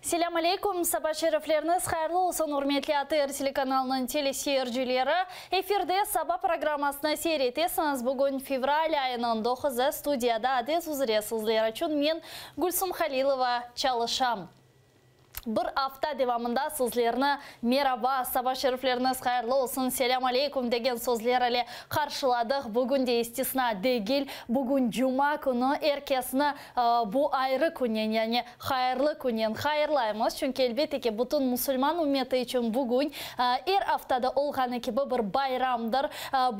Селям алейкум, саба шерифлерiniz хайырлы olsun, урметли АТР телеканалының телесүйержилері. Эфирде саба программасына сейретесіңіз. Бүгін февраль айының 9-ы студияда адез ұзыресізлер үшін мен Гүлсім Халилова чалышам. Bir hafta devamında sizlerine merhaba, sabah şerifleriniz hayırlı olsun, selam aleyküm degen sözlerle karşıladık. Bugün de istisna değil, bugün cuma günü erkesine bu ayrı günden, yani hayırlı günden hayırlayımız. Çünkü elbette ki bütün Müslüman ümmeti için bugün her haftada olğanı gibi bir bayramdır.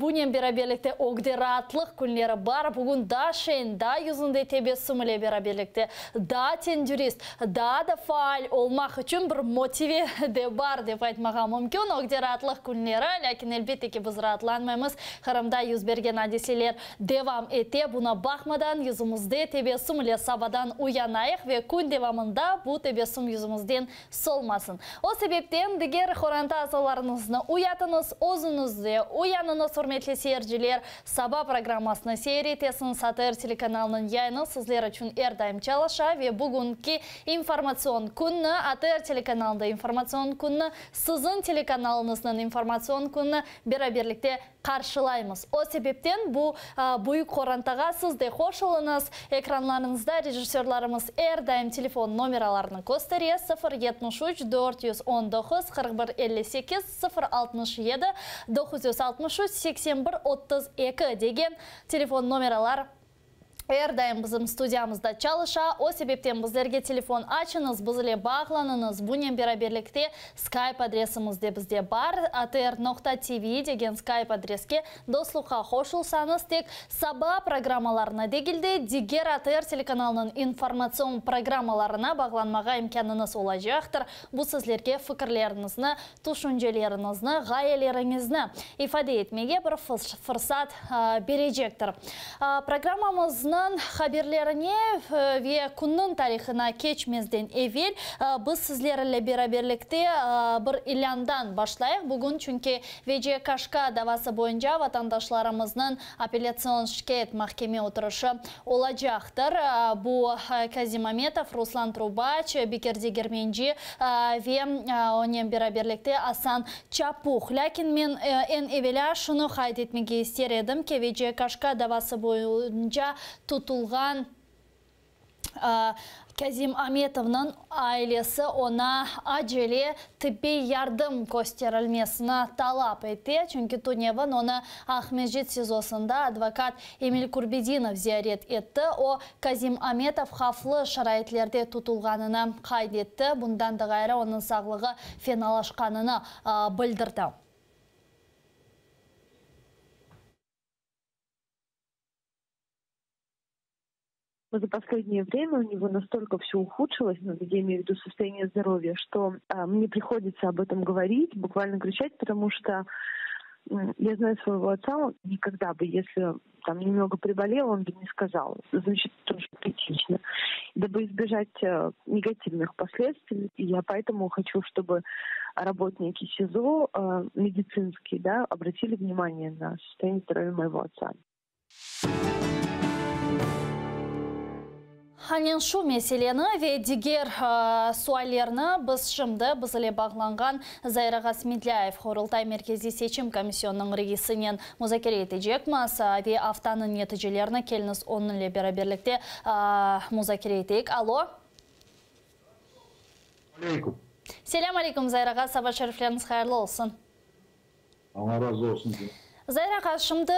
Bunun beraberlikte ogderatlık günleri var. Bugün da şeyin, da yüzünde tebessüm ile beraberlikte, da tendürist, da faal olmak için bir motive de var деп айтмаға мүмкін. Огдератлық күнлері, ләкин әлбетте ki biz rahatlanmayımız. Қырымда yüz bergen hadiseler devam ете. Buna bakmadan yüzümüzde tebessüm ile sabahdan uyanayıq ve gün devamında bu tebessüm yüzümüzden solmasın. O sebepten diğer хорanta azalarınızı uyatınız, özünüzde uyanınız, hürmetli seyirciler. Sabah programmasını seyretesiniz. ATR telekanalının yayını sizler için erdayım çalışa ve bugünkü informasyon günü ATR telekanalında informasyon günü, sizin telekanalınızın informasyon günü beraberlikte karşılayımız. O sebepten bu büyük xorantağa siz de hoş olunuz. Ekranlarınızda rejissörlarımız erdayım telefon numaralarını gösteriyor. 073 419 41 58 067 963 81 32 degen telefon numaralar Erdayım bizim stüdyamızda çalışa. O sebepten bizlerge telefon açınız, bizle bağlanınız. Bunun beraberlikte Skype adresimizde bizde var. atr.tv degen Skype adreske dostlukha hoş olsanız tek sabah programmalarına degildi. Diğer ATR telekanalının informasyon programmalarına bağlanmağa imkanınız olacaktır. Bu sizlerge fikirlerinizni, düşüncelerinizni, gayelerinizni ifade etmeye bir fırsat verecektir. Programmamızın haberlerine ve kunun tarihine geçmezden evvel biz sizlerle beraberlikte bir ilandan başlayıq. Bugün çünkü VCKŞK davası boyunca vatandaşlarımızın apellasyon şikayet mahkeme oturuşu olacaktır. Bu Kazim Ametov, Ruslan Trubaç, Bekirdi Germenci ve onun beraberlikte Hasan Çapuk. Lakin men en evvela şunu kaydetmeye isterim ki VCKŞK davası boyunca tutulgan Kazim Ametov'nun ailesi ona acele tıbbi yardım gösterilmesine talep etti. Çünkü Tunev'in ona Ahmedjit SIZO'sunda advokat Emil Kurbedinov ziyaret etti. O Kazim Ametov haflı şaraitlerde tutulganını kaydetti. Bundan da gayrı onun sağlığı fenalaşkanını bildirdi. За последнее время у него настолько все ухудшилось, я имею в виду состояние здоровья, что мне приходится об этом говорить, буквально кричать, потому что я знаю своего отца, он никогда бы, если там немного приболел, он бы не сказал. Значит, тоже критично. Дабы избежать негативных последствий, я поэтому хочу, чтобы работники СИЗО медицинские, да, обратили внимание на состояние здоровья моего отца. Hanin şu meseleni ve diğer suallerini biz şimdi bizle bağlangan Zayra Gasmidlayev Horultay Merkezi Seçim Komisyonu'nun reisinin müzakere edecekmiz ve haftanın neticelerini keliniz onunla beraberlikte müzakere edecek. Alo. Aleyküm. Selam aleyküm Zayra, sabah şerifleriniz hayırlı olsun. Allah razı olsun. Zayra, şimdi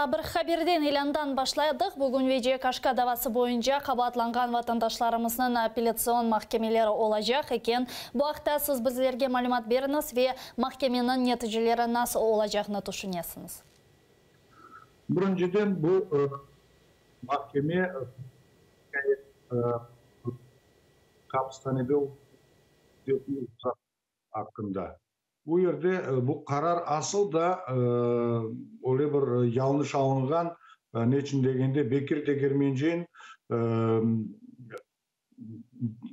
bir haberden ilandan başladık. Bugün VCKŞK davası boyunca kabatlangan vatandaşlarımızın apellasyon mahkemeleri olacak eken. Bu hafta siz bizlerge malumat beriniz ve mahkemenin neticeleri nasıl olacağını düşünüyorsunuz? Birinciden bu mahkeme Kapistanede hakkında. Bu yerde bu karar asıl da öyle bir yanlış alıngan ne için degende Bekir Tegermence'nin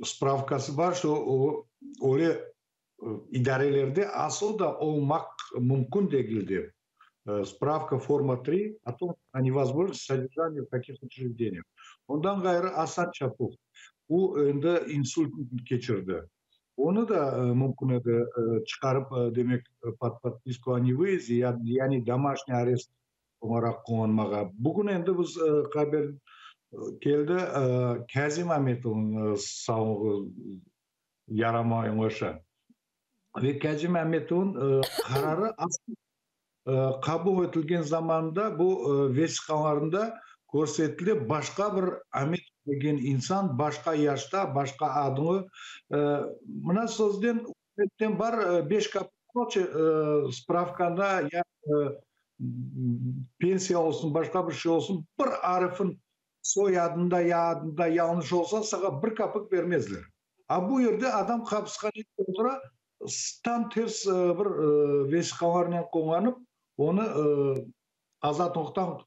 spravkası var. O öyle idarelerde asıl da olmak mümkün değildi. Spravka forma 3 о том, о невозможности содержания в таких учреждениях. Ondan gayrı Hasan Çapuk. Bu da insult geçirdi. Onu da mümkün edi çıkarıp demek подписку о невыезде, yani домашний areст olarak kullanmağa. Bugün endi biz haber keldi Kazim Ahmetov'un sağlığı yaramayın oşa. Ve Kazim Ahmetov'un kararı kabul edilgen zamanda bu vesikalarında көрсетілді başka bir Ahmet деген insan başka yaşta başka adını mına sözden var 5 kapı spravkanda ya pensiya olsun başka bir şey olsun bir arifin soyadında yadında yanlış olsa sana bir kapık vermezler. Bu yerde adam hapishane otura tam ters bir vesikalarına kullanıp onu azatlıktan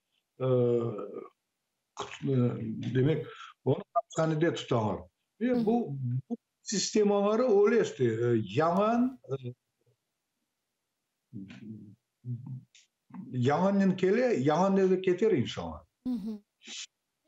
demek onu hapishanede tutanlar. Bu sistemaları öyle işte yalanın kele yalan dedi keter inşallah.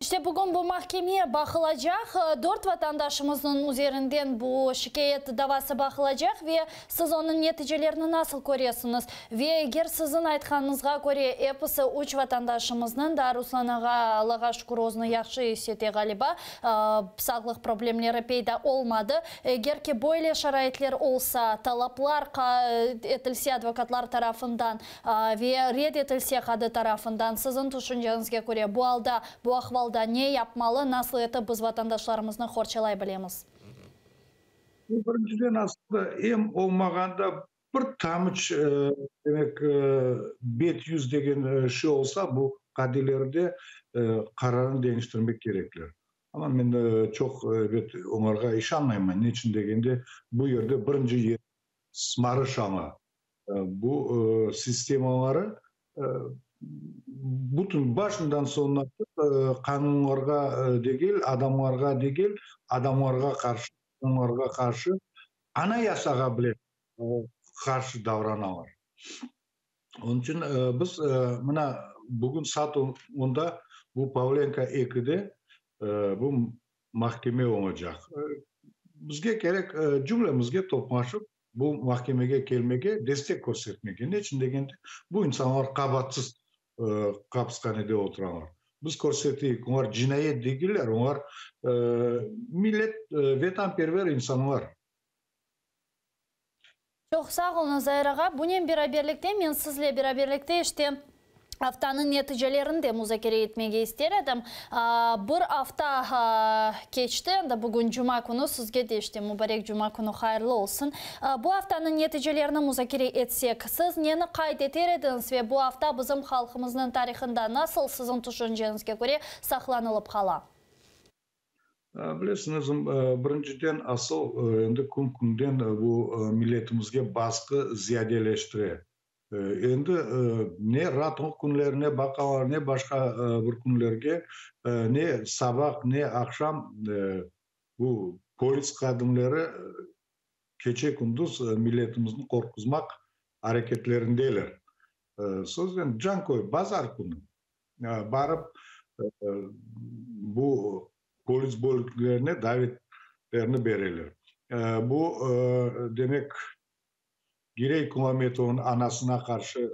İşte bugün bu mahkemeye bakılacak. 4 vatandaşımızın üzerinden bu şikayet davası bakılacak ve siz onun neticelerini nasıl görüyorsunuz? Ve eğer sizin aytkanınızga göre episi 3 vatandaşımızın da Ruslan ağa Allah'a şükür özünü yaxşı hissete galiba sağlık problemleri peyda olmadı. Eğer ki böyle şarayetler olsa, talaplar etilse advokatlar tarafından ve reddetilse kadı tarafından sizin düşüncenizge göre bu alda, bu ahvalda ne yapmalı, nasıl eti biz vatandaşlarımızın horçalay bilemiz? Birinciden aslında em olmaganda bir tamıç demek bet yüz degen şey olsa bu kadilerde kararını değiştirmek gerekli. Ama ben çok onlarga işanmayman. Niçin degende bu yerde birinci yer smarış ama bu sistemaları bütün başından sonuna kanunlarga degil, adamlarga karşı anayasaga bile karşı davranalar. Onun için biz mına bugün saat 10'da bu Pavlenka 2'de bu mahkeme olacak. Bizge gerek cümlemizge toplaşıp bu mahkemeye gelmeye destek göstermege. Ne için degende bu insanlar kabatsız hapishanede oturanlar. Biz көрсетейік, onlar cinayet değiller, onlar millet vatanperver insanlar. Çok sağ olun Zahir ağa. Bunun beraberlikte, men sizle beraberlikte işte haftanın neticelerini de müzakere etmeye isterim. Bir hafta geçti. Bugün Cuma günü sizge de işte mübarek Cuma günü hayırlı olsun. Bu haftanın neticelerini müzakere etsek, siz neni kaydeter ediniz ve bu hafta bizim halkımızın tarihinde nasıl sizin düşüncenizge göre saklanılıp kala? Bilesiniz, birinciden asıl günden bu milletimizge baskı ziyadeleştire. Endi ne rahat günlerine bakalar ne başka bir günlerge ne sabah ne akşam bu polis kadınları keçe gündüz milletimizin korkuzmak hareketlerindeler. Sözden can koy bazar günü barıp bu polis bölüklerine davetlerini verirler. Bu demek Girey Kumametov'un anasına karşı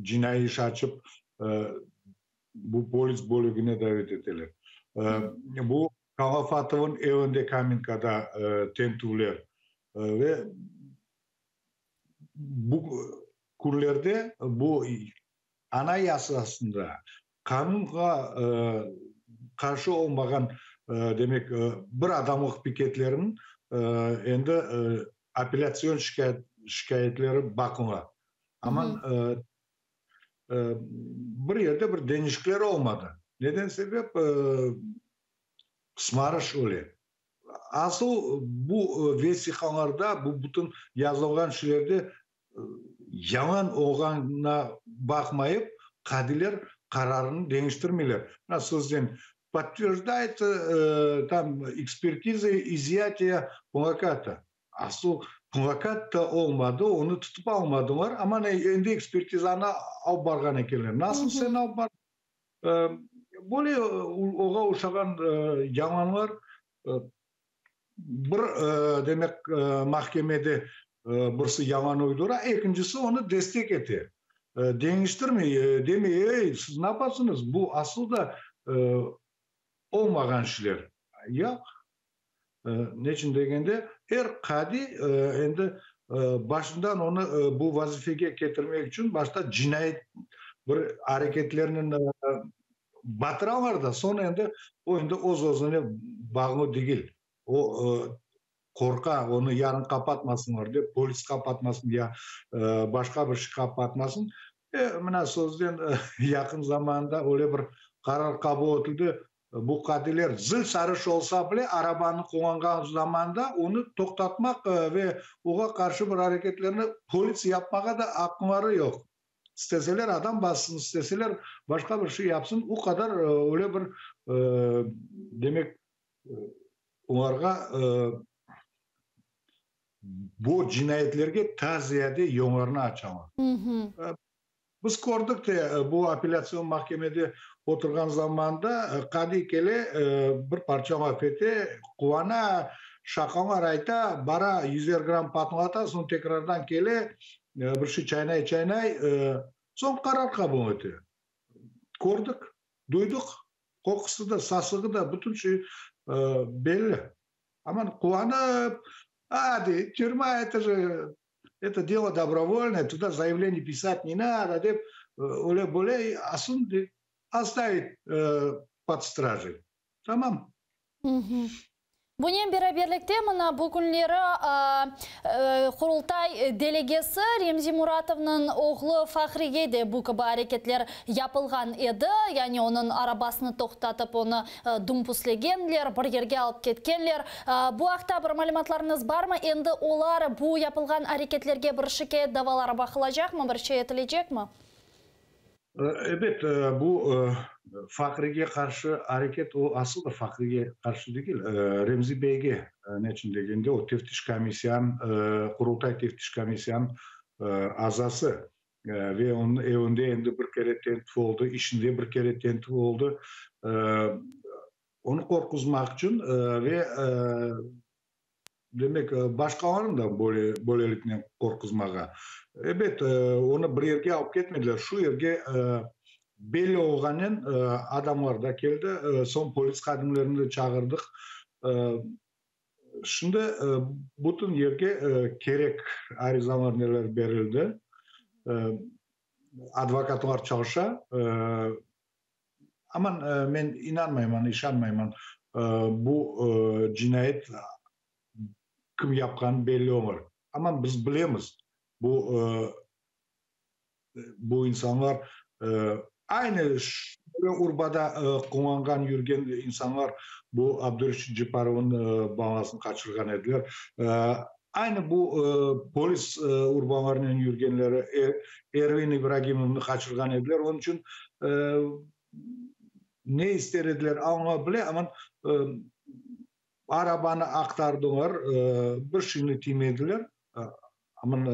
cinayi iş açıp bu polis bölüğüne davet edilir. Bu Kalafatov'un evinde Kaminka'da tentüler ve bu kurlerde bu anayasasında kanunga karşı olmayan demek bir adamlık piketlerinin endi apellasyon şikayetleri bakımına. Ama bir yerde bir değişiklikler olmadı. Neden sebep? Smarış öyle. Asıl bu vesikalarda bu bütün yazılgan şeylerde yalan olğana bakmayıp kadiler kararını değiştirmeler. Nasıl sizden подтверждает там экспертиза изъятия плаката. Asıl plakat da olmadı, onu tutup almadılar ama endi ekspertizana al bargan ekenler. Nasıl sen al bar? Böyle oğa uşagan yalanlar bir demek mahkemede birisi yalan uydura, ikincisi onu destek etti. Değiştirmeyi, demeyi siz ne yaparsınız? Bu aslında olmayan şeyler. Yok. Neçin degende her kadi endi başından onu bu vazifeye getirmek için başta cinayet bir hareketlerinin batıran da sonra endi o endi o'z-o'zini bağlı değil. O korka onu yarın kapatmasınlar diye polis kapatmasın ya başka bir şey kapatmasın. Mına sözden yakın zamanda öyle bir karar kabul edildi. Bu kadiler zil sarış olsa bile arabanı kullangan zamanda onu toktatmak ve ona karşı bir hareketlerini polis yapmaya da akılları yok. İsteseler adam bassın, isteseler başka bir şey yapsın. O kadar öyle bir demek onlara bu cinayetlerge taziyede yollarını açamaz. Biz gördük de bu apellasyon mahkemede oturgan zamanda kadi kele bir parça muhabbeti kuvana şakan arayta bara 100 gram patlata son tekrardan kele bir şey çaynay son karar kabul etti. Gördük, duyduk. Kokusu da, sasığı da bütün şey belli. Ama kuvana hadi тюрьма это дело добровольное, туда заявление писать не надо, деп öyle böyle aslında оставить под стражей. Tamam. Bunun birlikte mına bu günleri Kurultay delegesi Remzi Muratov'un oğlu Fahriye de bu gibi hareketler yapılgan edi. Yani onun arabasını toxtatıp onu dumpuslegenler, bir yerge alıp ketkenler. Bu haqda bir malumatlarınız var mı? Endi olar bu yapılgan hareketlerge bir şikayet davaları bakılacak mı? Bir şey etilecek mi? Evet, bu Fahriye karşı hareket o aslında Fahriye karşı değil, Remzi Bey'e neçin degende o teftiş komisyon, Kurultay teftiş komisyon azası ve onun evinde endi bir kere tentif oldu, işinde bir kere tentif oldu. Onu korkuzmak için ve demek başkalarının da böylelikle korkuzmağa. Evet, onu bir yerge alıp ketmediler. Şu yerge belli olganın adamlar da geldi. Son polis kadınlarını da çağırdık. Şimdi bütün yerge gerek arizalar neler verildi. Advokatlar çalışa. Ama ben inanmayman, işanmayman. Bu cinayet kim yapkan belli olur. Ama biz bilemiz. Bu insanlar aynı urbada kullangan yürgen insanlar bu Abdülreşit Ciparov'un bağlasını kaçırgan ediler. Aynı bu polis urbanlarının yürgenleri Ervin İbrahimov'unu kaçırgan ediler. Onun için ne istediler anlayabilir ama arabanı aktardılar, bir şeyini timediler. Ama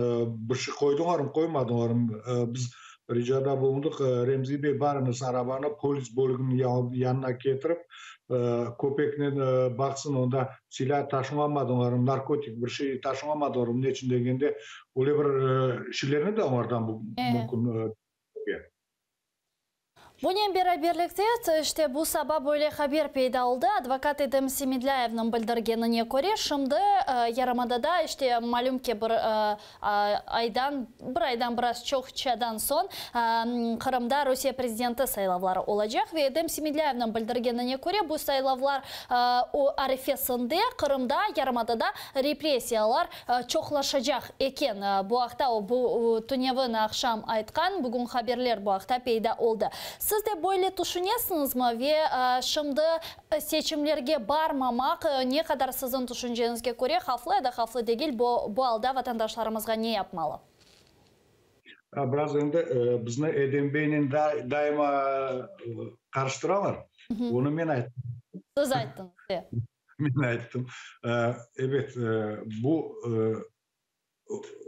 bir şey koydular mı koymadılar mı? Biz ricada bulunduk. Remzi Bey barınız arabanı polis bölümünün yanına getirip köpekle baksın onda silah taşımamadılar mı, narkotik bir şey taşımamadılar mı? Ne için degende öyle bir şeylerini de onlardan mümkün. Bunun birlikte işte bu sabah böyle haber peyda oldu. Advokat Edem Semidlayev'nin bildirgenine göre şimdi Yarımada'da işte malum ki bir aydan biraz çokçadan son Kırım'da Rusya prezidenti saylavları olacak ve Edem Semidlayev'nin bildirgenine göre bu saylavlar o arifesinde Kırım'da Yarımada'da represiyalar çoklaşacak eken. Bu hafta o bu tünevin akşam aytkan bugün haberler bu hafta peyda oldu. Siz de böyle düşünüyorsunuz mu ve şimdi seçimlerge barmamak ne kadar sizin düşüncenizge göre haflı ya da haflı değil bu alda vatandaşlarımızga ne yapmalı? Biraz önce bizni Edem Bey'in daima karıştıralar. Onu ben ayttim. Siz ayttınız. Ben ayttim. Evet, bu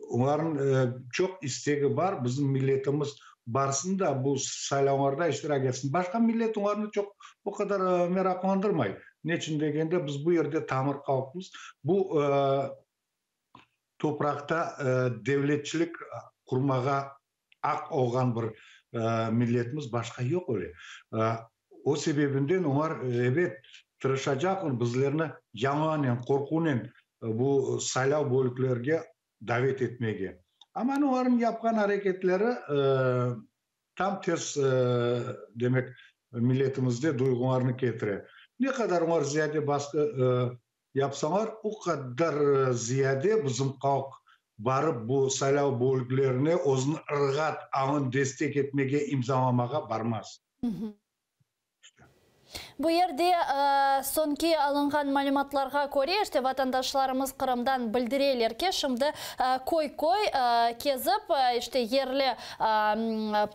onların çok isteği var. Bizim milletimiz barsın da bu saylavlarda iştirak etsin. Başka millet onlarını çok o kadar meraklandırmayı. Нечін дегенде біз бұл жерде тамыр қалыппыз. Бұл топырақта devletçilik құрмаға ақ оған бір milletimiz başka yok öyle. O sebebinden onlar evet tırışacak bizlerini yamanın, korkunun bu saylav bölüklerge davet etmeye. Ama onların yapkan hareketleri tam ters demek milletimizde duygularını getire. Ne kadar onlar ziyade baskı yapsalar o kadar ziyade bizim kalk barıp bu saylav bölüklerine uzun ırgat ağın destek etmeye imzalamağa barmaz. Bu yerde sonki alınған мәліматларға көре, vatandaşlarımız Qırımdan bildirelер ке, şimdi koy kezip, yerli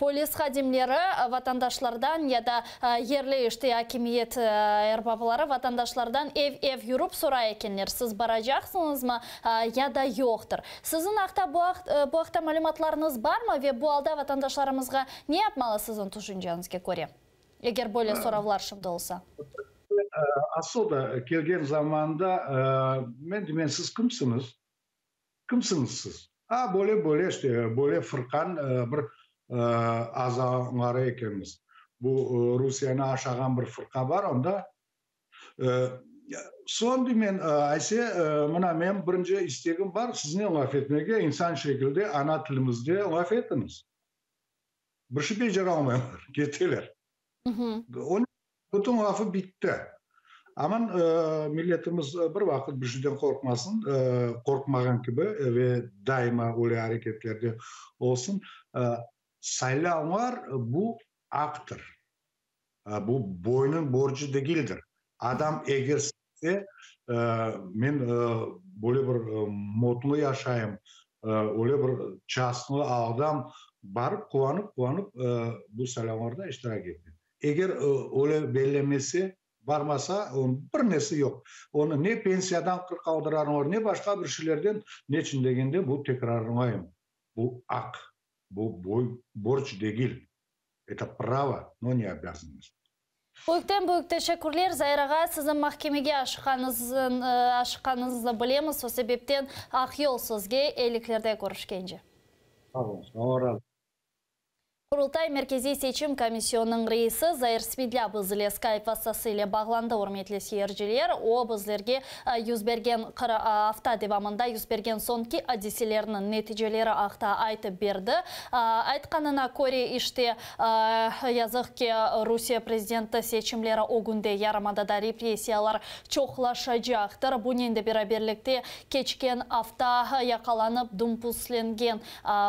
polis xadimleri vatandaşlardan ya da yerli hakimiyet erbabıları vatandaşlardan ev yürüp soray ekenler. Siz baracaksınız mı ya da yoktur. Sizin bu haqta мәліматларınız var mı ve bu alda vatandaşlarımızga ne yapmalı sizin düşüncenizge göre? Eğer böyle sorular şimdi olsa. Aslında gelgen zamanda men siz kimsiniz? Kimsiniz siz? Böyle fırkan bir azağınları ekeniz. Bu Rusya'nı aşağıdan bir fırka var onda. Son men ayse men birinci isteğim var sizinle laf etmeye insan şekilde ana tilimizde laf ettiniz. Bir şey beceri almayanlar, getiler. Onun bütün lafı bitti. Ama milletimiz bir vakit bir şeyden korkmasın, korkmagan gibi ve daima öyle hareketlerde olsun. Saylanlar bu aktır. Bu boynun borcu değildir. Adam eğer men böyle bir mutlu yaşayayım, öyle bir çaslı adam barıp kuanıp bu saylanlarda iştirak etti. Eğer öyle bellemesi varmasa onun bir nesi yok. Onu ne pensiyadan kaldırarlar ne başka bir şeylerden ne için degende bu tekrarlamayım. Bu ak, bu borç değil. Это право, но не обязанность. Büyük teşekkürler. Zahiraga sizin mahkemege aşıqanızı bilemiz. O sebepten ak yol sizge eyliklerde görüşkence. Sağ olun. Құрылтай Меркези seçim комиссионның рейсі Зайыр Свидля бізіле скайп вассасыйле бағланды орметлі сейіржілер. О бізлерге юзберген авта девамында юзберген сонки адиселерінің нәтижелері ақта айтып берді. Айтқанына көре іште yazıq ki Rusya президенті seçimleri o günde yarımadada represiyalar çoğlaşacaktır. Bunun da beraberlikte keçken avta yakalanıp dumpuslengen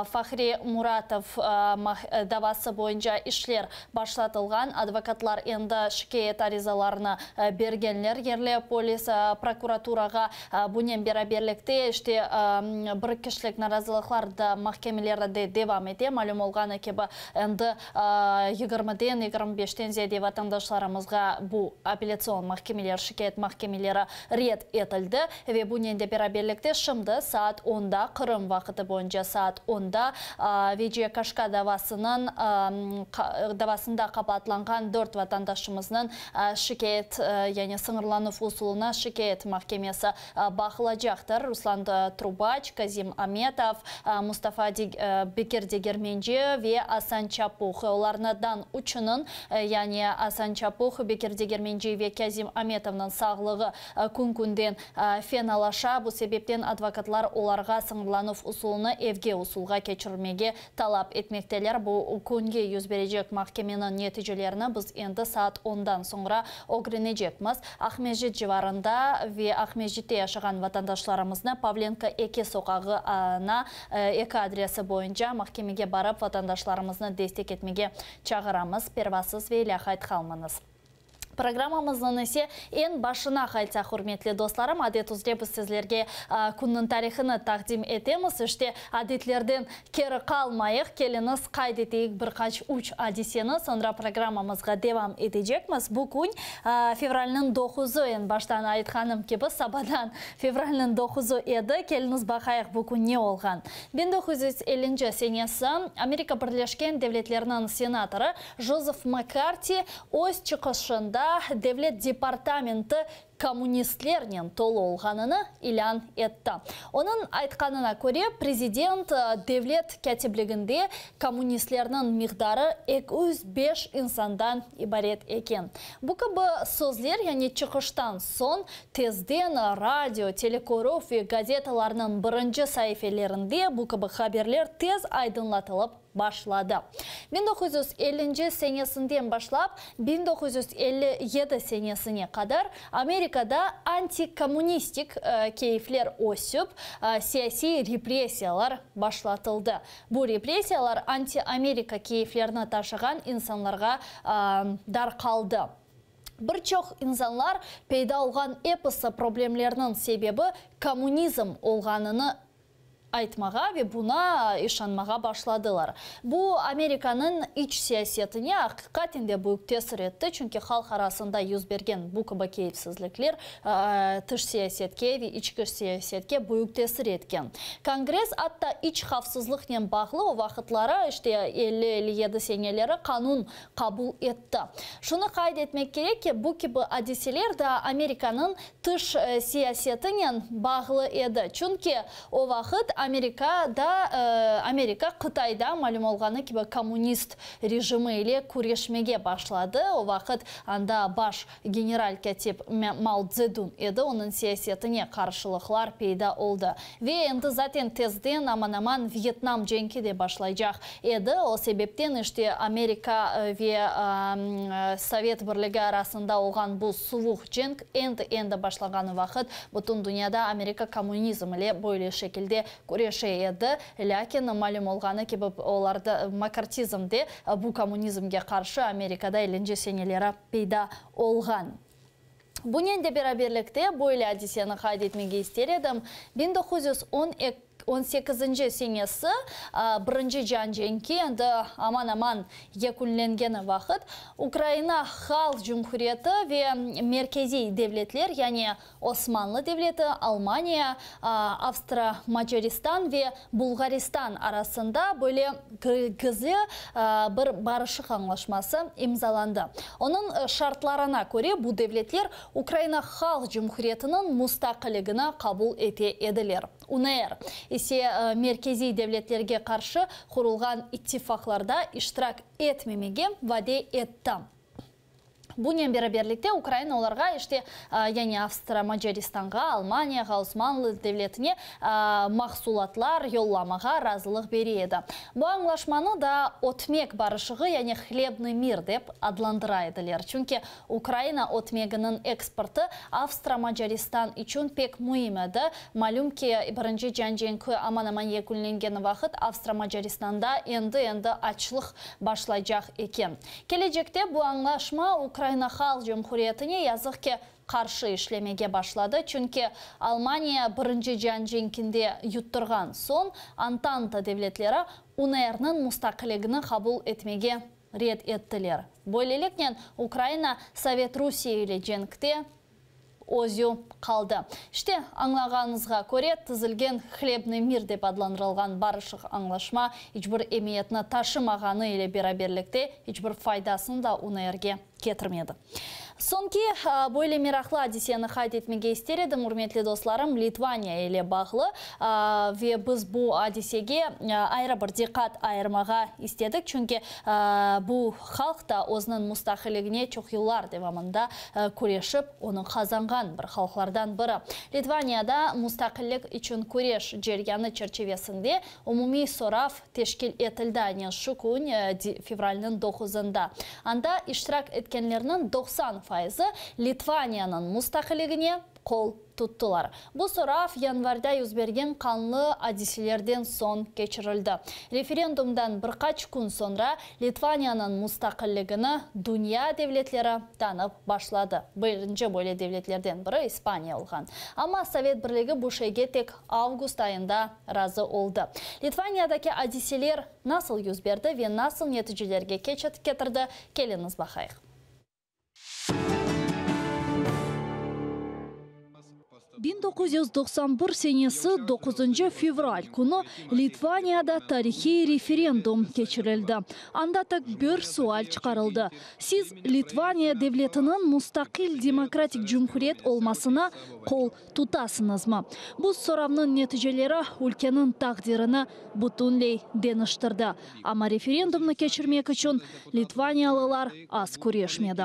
Fahri Muratov davası boyunca işler başlatılgan. Advokatlar endi şikayet arizalarini bergenler. Yerli polis prokuraturaga bunun beraberlikte bir kişilik narazılıklar da mahkemelerde devam ede. Malum olgаны kebe endi 20'den 25'ten ziyade vatandaşlarımızga bu apellasyon mahkemeler, şikayet mahkemeleri red etildi ve bunun da beraberlikte şimdi saat 10'da Kırım vakiti boyunca saat 10'da VCKШK davasında kapatlangan 4 vatandaşımızın şikayet yani sınırlanıp usuluna şikayet mahkemesi bakılacaktır. Ruslan Trubaç, Kazim Ametov, Mustafa Bekir Degermenci ve Asan Çapuk. Onlardan üçünün yani Asan Çapuk, Bekir Degermenci ve Kazim Ametov'nun sağlığı gün-günden fenalaşa. Bu sebepten advokatlar onlarga sınırlanıp usulunu evge usulga geçirmege talap etmekteler. Bu günge yüz verecek mahkemenin neticelerini biz endi saat 10'dan sonra öğrenecekmiz. Ahmedjit civarında ve Ahmedjit'te yaşayan vatandaşlarımızın Pavlenka 2 sokağına eki adresi boyunca mahkemege barıp vatandaşlarımızı destek etmege çağıramız. Pervasız ve ilahayt kalmanız. Programmamızın ise en başına qaytsa hürmetli dostlarım, adet üzere biz sizlerge kunun tarihini takdim etemiz. İşte adetlerden keri kalmayıq, keliniz kaydeteyik birkaç uç adisini, sonra programmamızga devam edecekmiz. Bugün fevralının 9'u en baştan aytkanım gibi sabadan fevralının 9'u edi. Keliniz bakayıq bugün ne olgan. 1950 senesi Amerika Birleşken Devletlerinin senatörü Joseph McCarthy öz çıkışında Литванияда Devlet департаменті коммунистлернен толы олғаныны илян етті. Оның айтқанына көре, президент Devlet кәтіблігінде коммунистлерінің миғдары 205 инсандан ибарет екен. Бұл кібі сөзлер, яғни чықыштан сон, тезден радио, телекоров и газеталарының бірінші сайфелерінде бұл кібі хаберлер тез айдынлатылып башлады. 1950 сенесінден башлап, 1957 сенесіне қадар Америкада антикоммунистик кейфлер өсіп, сияси репрессиялар башлатылды. Бұл репрессиялар анти-Америка кейфлеріні ташыған инсанларға дар қалды. Бір чоқ инсанлар пейда олған эпосы проблемлерінің себебі коммунизм олғаныны айтмаға ве бұна ишанмаға башладылар. Бұл Американың іч сиясетіне ақиқатінде бұйық тесір етті, чүнке халық арасында юз берген бұл кіба кейіпсізліклер тыш сиясетке ве ичкі сиясетке бұйық тесір еткен. Конгресс атта іч қавсызлықнен бағлы о вақытлары 50-57 сенелері қанун қабыл етті. Шуны қайд етмек керек ке, бұл кібі адеселер да Американың тыш сиясетінен бағлы еді. Чүнке о вақыт Америка Қытайда малым олғаны кебі коммунист режимі или күрешмеге башлады. О вақыт анда баш генераль кәтеп Мао Цзэдун еді, оның сиясетіне қаршылықлар пейда олды. Ве енді затен тезден аман-аман Вьетнам женки де башлайжақ еді. О себептен іште Америка ве Совет бірлігі арасында олған бұл суық женк енді башлаганы вақыт бұтын дүнияда Америка коммунизм или бойлы шекілде көреше еді, ләкин малым олғаны кебіп оларды макартизмде бұл коммунизмге қаршы Америкада еленже сенелері пейда олған. Бұнен де бераберлікте бойлы әдесені қайд етмеге істередім. 1918 сенесі бірінші жан женки енді аман-аман екүнленгені вақыт Украина хал жүмхуреті ве меркези девлетлер, яғни Османлы девлеті, Алмания, Австро-Мажаристан ве Бұлғаристан арасында бөле гізі бір барышық аңлашмасы имзаланды. Оның шартларына көре бұл девлетлер Украина хал жүмхуретінің мұстақылығына қабыл ете еділер. УНР есе меркези девлетлерге қаршы құрылған иттифақларда иштирак етмемеге ваде етті. Бұнен бераберлікте Украина оларға яғни Австро-Мажаристанға, Алманияға, Османлы девлетіне мақсулатлар йолламаға разылық береді. Бұл аңлашманы да отмек барышығы, яғни хлебный мир деп адландырайдылер. Чүнке Украина отмегінің экспорты Австро-Мажаристан үшін пек мұймеді. Малюм ке бірінші жан-женкі аман-аман екүнленген вақыт Австро-Мажаристанда енді ачлық башлайжақ екен. Кележекте бұл аңлашма Украина хал жүмхуретіне язықке қаршы ішлемеге башлады. Чүнке Алмания бірінші жан-женкінде юттырған сон Антанта девлетлері УНР-нің мұстақылығыны қабыл етмеге рет еттілер. Бойлелекнен Украина Совет Русия или женкте өзю қалды. Аңлағаныңызға көре тізілген хлебный мир деп адландырылған барышық аңлашма ешбір емиетіні ташымағаны или бераберлікте ешбір файдасын да УНР-ге кетірмеді. Сонки бойлы мирақлы адесені қайд етмеге істередім, үрметлі достарым, Литвания еле бағлы. Ве біз бұл адесеге айры бір диқат айырмаға істедік, чүнке бұл халқта өзінің мұстақылығыне чоқилар девамында көрешіп, оның қазанған бір халқлардан бірі. Литванияда мұстақылық үшін көреш жергені черчевесінде умуми сорав тешкіл етілді шүкін февральның 9-ында. Анда иштирак еткенлерінің 90% Литванияның мұстақылығыне қол тұттылар. Бұл сорав январда үзберген қанлы адеселерден сон кечірілді. Референдумдан бірқач күн sonra Литванияның мұстақылығыны дүния девлетлері танып башлады. Бірінші бөле девлетлерден бірі Испания олған. Ама Совет бірлігі бұл шейге тек август айында разы олды. Литваниядаки адеселер насыл үзберді вен насыл нәтижелерге кетірді. Келіңіз бақайық. 1991 senesi 9 fevral kunu Litvanya'da tarihi referendum geçirildi. Anda tak bir sual çıkarıldı. Siz Litvanya devletinin müstakil demokratik cumhuriyet olmasına kol tutasınız mı? Bu soravnın neticeleri ülkenin takdirini bütünley deniştirdi. Ama referendumni geçirmek için Litvanyalılar az kureşmedi.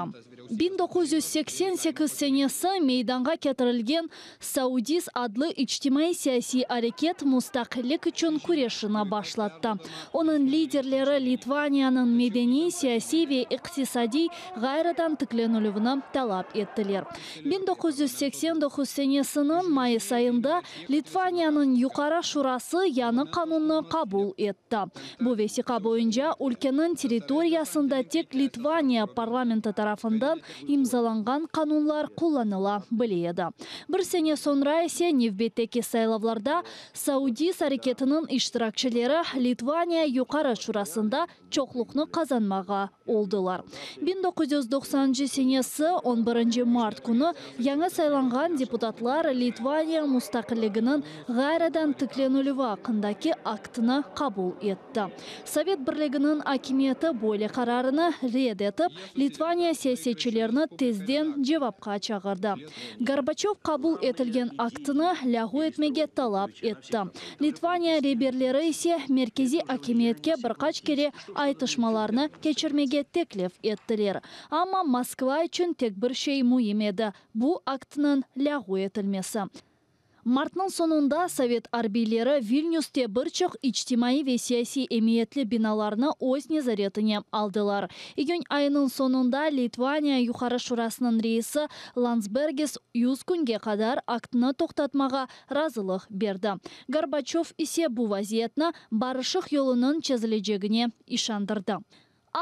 1988 senesi meydanga getirilgen Saudis adlı içtimai siyasi hareket müstakillik için kureşini başlattı. Onun liderleri Litvanya'nın medeni, siyasi ve iktisadi gayridan tıklanılığını talep ettiler. 1989 senesinin Mayıs ayında Litvanya'nın Yukarı Şurası yanı kanunu kabul etti. Bu vesika boyunca ülkenin teritoriyasında tek Litvanya parlamenti tarafından imzalangan kanunlar kullanılabiliyordu. Bir sene sonra ise növbetteki saylavlarda Saudis hareketinin iştirakçıları Litvanya Yukarı Şurasında çokluknu kazanmağa oldular. 1990 senesi 11 Mart günü yanı saylangan deputatlar Litvanya müstakilliginin gayridan tıklanılığı hakkındaki aktını kabul etti. Sovet Birliği'nin hakimiyeti böyle kararını reddetip Litvanya siyasetçilerini tezden cevapka çağırdı. Gorbachev kabul etilgen aktını lahu etmege talep etti. Litvanya rehberleri ise merkezi hakimiyetke birkaç kere aytışmalarını geçirmege teklif ettiler. Ama Moskva için tek bir şey mühim edi. Bu aktının lahu etilmesi. Mart'ın sonunda Sovet arbiyleri Vilnius'te birçok içtimai ve siyasi emniyetli binalarını öz nezaretine aldılar. İgün ayının sonunda Litvanya Yukarı Şurasının reisi Landsbergis 100 günge kadar aktını toktatmağa razılık berdi. Gorbachev ise bu vaziyetini barışık yolunun çözüleceğine işandırdı.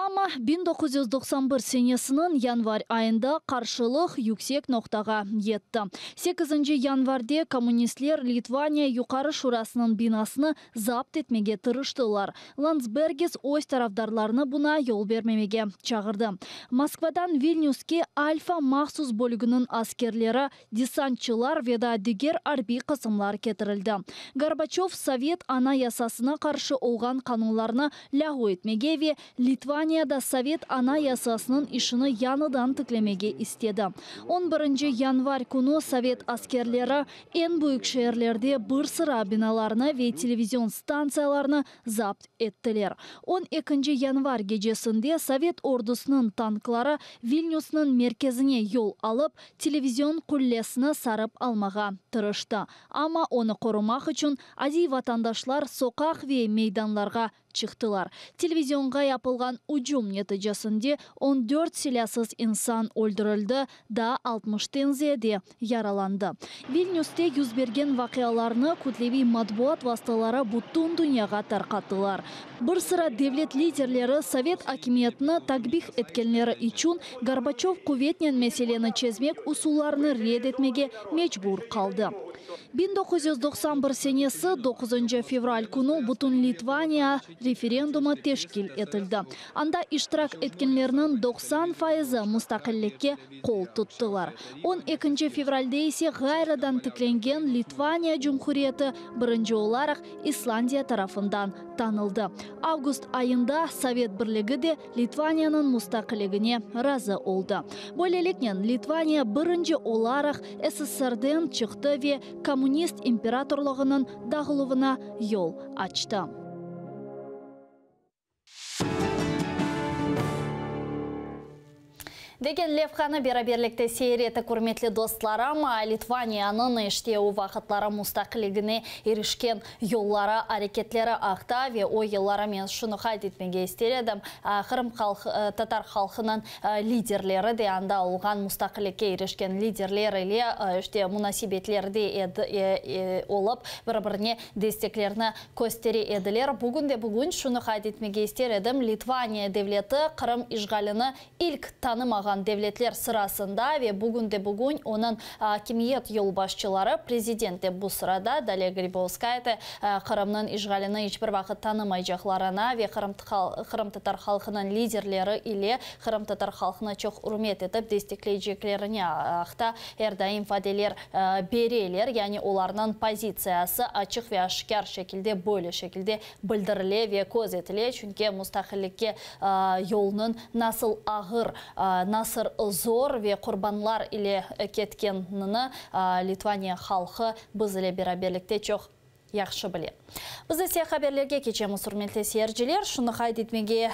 Ama 1991 senesinin yanvar ayında karşılık yüksek noktaga yetti. 8 yanvarda komünistler Litvanya Yukarı Şurasının binasını zapt etmege tırıştılar. Landsbergis öz tarafdarlarını buna yol vermemege çağırdı. Moskvadan Vilnius'ke Alfa mahsus bölüğünün askerleri, desantçılar ve da diğer harbi kısımlar getirildi. Gorbachev Sovet anayasasına karşı olgan kanunlarını lahu etmege ve Litvanya'da Sovet anayasasının işini yanıdan tıklemege istedi. 11 yanvar günü Sovet askerleri en büyük şehirlerde bir sıra binalarını ve televizyon stansiyalarını zapt ettiler. 12 yanvar gecesinde Sovet ordusunun tankları Vilnius'un merkezine yol alıp televizyon kullesini sarıp almağa tırıştı. Ama onu korumak için adi vatandaşlar sokak ve meydanlarga çıktılar. Televizyonga yapılgan ucum neticesinde 14 silahsız insan öldürüldü da 60'tan ziyade yaralandı. Vilnius'te yüz bergen vakialarını kütlevi matbuat vasıtaları bütün dünyaga tarqattılar. Bir sıra devlet liderleri Sovet hakimiyetini takbih etkenleri için Gorbachev kuvvetlen meseleni çözmek usullarını reddetmege mecbur kaldı. 1991 senesi 9 fevral günü bütün Litvanya referenduma teşkil etildi. Anda iştirak etkenlerinin 90% müstakillikке kol tuttular. 12 fevralda ise gayridan tıklangan Litvanya Cumhuriyeti birinci olarak İslandiya tarafından tanıldı. Avgust ayında Sovet Birliği de Litvanya'nın müstakilligine razı oldu. Böylelikle Litvanya birinci olarak SSR'den çıktı ve komünist imparatorluğunun dağılığına yol açtı. Деген левханы бераберлікті сейреті көрметлі достларама Литванияның іштеу вақытлары мұстақилігіне ерішкен yollara, hareketlері ақта ve o yıllara мен şunu kaydetmege istedim. Kırım Tatar halkının liderleri de anda olgan müstakillikке erişken liderleriyle işte münasibetleri olup bir-birine desteklerini gösteri ediler. Bugün şunu kaydetmege istedim. Litvanya devleti Kırım işgalini ilk tanımağa алмаған девлетлер сырасында ве бүгін оның кемиет елбасшылары президенті бұл сырада Далия Грибовская Қырымның ишғалini ешбір вақыт танымай жақларына ве Қырым татар халқының лидерлері или Қырым татар халқына чоқ үрмет етіп дестеклейджеклеріне ақта әрдайым фаделер берелер, яғни оларның позициясы ашық ве ашкар шекілде, бөлі шекілде білдіріле ве көз етіле, чүнке мұстақылікке yolunun nasıl ağır, nasıl zor ve kurbanlar ile ketkenini Litvanya halkı biz ile beraberlikte çok yaxşı bilir. Biz ise haberlerge geçemiz hürmetli seyirciler. Şunu kaydetmege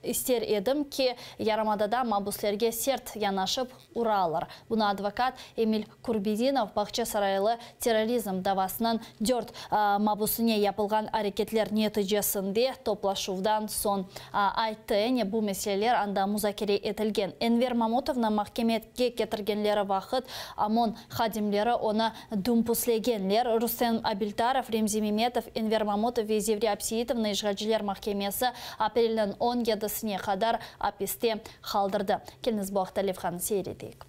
İster edim ki Yaramada'da mabuslerge sert yanaşıp uralar. Bunu advokat Emil Kurbidinov Bahçe Saraylı terrorizm davasının 4 mabusuna yapılgan hareketler neticesinde toplaşuvdan son ayttı. Bu meseleler anda muzakere etilgen. Enver Mamutov'na mahkemeye getirgenleri vakit Amon xadimleri ona dumpuslegenler. Rustem Abiltarov, Remzi Memetov, Enver Mamutov ve Zevri Apsiyetov'na işgalciler mahkemesi aprelin 17 сіне қадар апесте қалдырды. Келіңіз бұл Талевхан сейретейік.